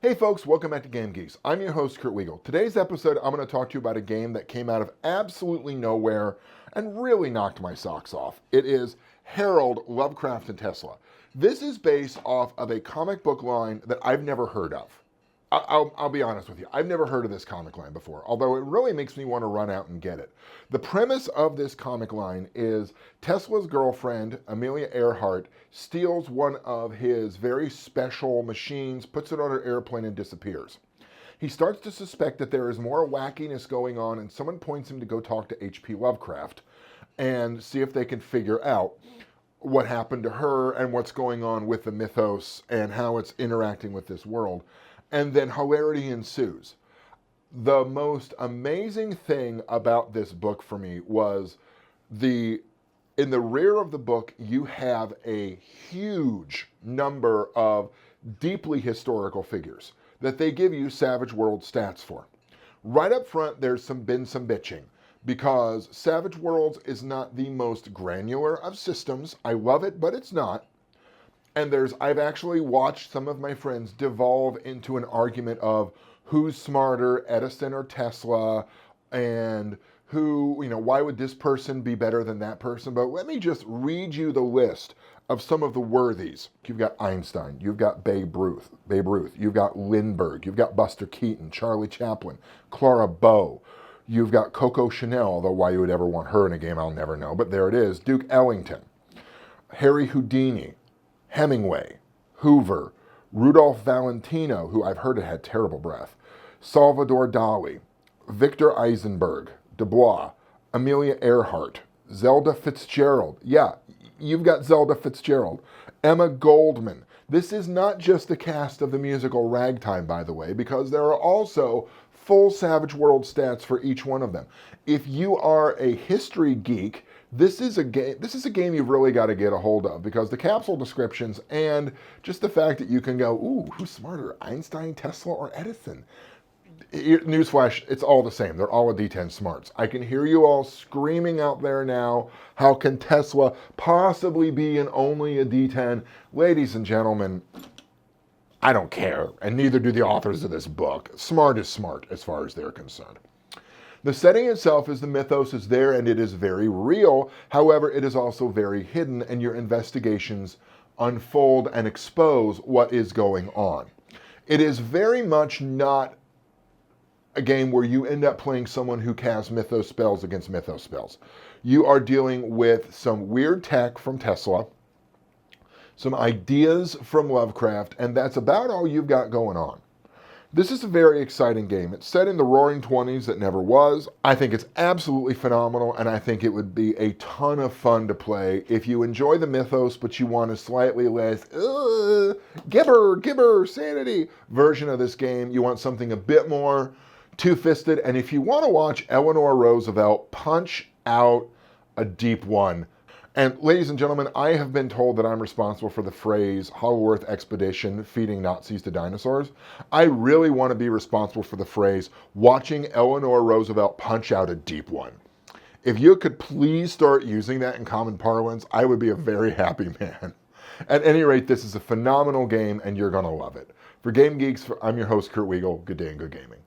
Hey folks, welcome back to Geeks. I'm your host, Kurt Wiegel. Today's episode, I'm going to talk to you about a game that came out of absolutely nowhere and really knocked my socks off. It is Herald, Lovecraft, and Tesla. This is based off of a comic book line that I've never heard of. I'll be honest with you. I've never heard of this comic line before, although it really makes me want to run out and get it. The premise of this comic line is Tesla's girlfriend, Amelia Earhart, steals one of his very special machines, puts it on her airplane, and disappears. He starts to suspect that there is more wackiness going on, and someone points him to go talk to H.P. Lovecraft and see if they can figure out what happened to her and what's going on with the mythos and how it's interacting with this world. And then hilarity ensues. The most amazing thing about this book for me was in the rear of the book, you have a huge number of deeply historical figures that they give you Savage World stats for. Right up front, there's been some bitching because Savage Worlds is not the most granular of systems. I love it, but it's not. And I've actually watched some of my friends devolve into an argument of who's smarter, Edison or Tesla, and why would this person be better than that person? But let me just read you the list of some of the worthies. You've got Einstein, you've got Babe Ruth, you've got Lindbergh, you've got Buster Keaton, Charlie Chaplin, Clara Bow, you've got Coco Chanel, although why you would ever want her in a game, I'll never know, but there it is, Duke Ellington, Harry Houdini, Hemingway, Hoover, Rudolph Valentino, who I've heard had terrible breath, Salvador Dali, Victor Eisenberg, Dubois, Amelia Earhart, Zelda Fitzgerald. Yeah, you've got Zelda Fitzgerald. Emma Goldman. This is not just the cast of the musical Ragtime, by the way, because there are also full Savage World stats for each one of them. If you are a history geek, this is a game you've really got to get a hold of because the capsule descriptions and just the fact that you can go, ooh, who's smarter, Einstein, Tesla, or Edison? Newsflash, it's all the same. They're all a D10 smarts. I can hear you all screaming out there now, how can Tesla possibly be only a D10? Ladies and gentlemen, I don't care, and neither do the authors of this book. Smart is smart as far as they're concerned. The setting itself is the mythos is there and it is very real. However, it is also very hidden and your investigations unfold and expose what is going on. It is very much not a game where you end up playing someone who casts mythos spells against mythos spells. You are dealing with some weird tech from Tesla, some ideas from Lovecraft, and that's about all you've got going on. This is a very exciting game. It's set in the roaring 20s that never was. I think it's absolutely phenomenal, and I think it would be a ton of fun to play if you enjoy the mythos, but you want a slightly less gibber, sanity version of this game. You want something a bit more two-fisted, and if you want to watch Eleanor Roosevelt punch out a deep one. And ladies and gentlemen, I have been told that I'm responsible for the phrase Hollow Earth Expedition feeding Nazis to dinosaurs. I really want to be responsible for the phrase watching Eleanor Roosevelt punch out a deep one. If you could please start using that in common parlance, I would be a very happy man. At any rate, this is a phenomenal game and you're going to love it. For Game Geeks, I'm your host, Kurt Wiegel. Good day and good gaming.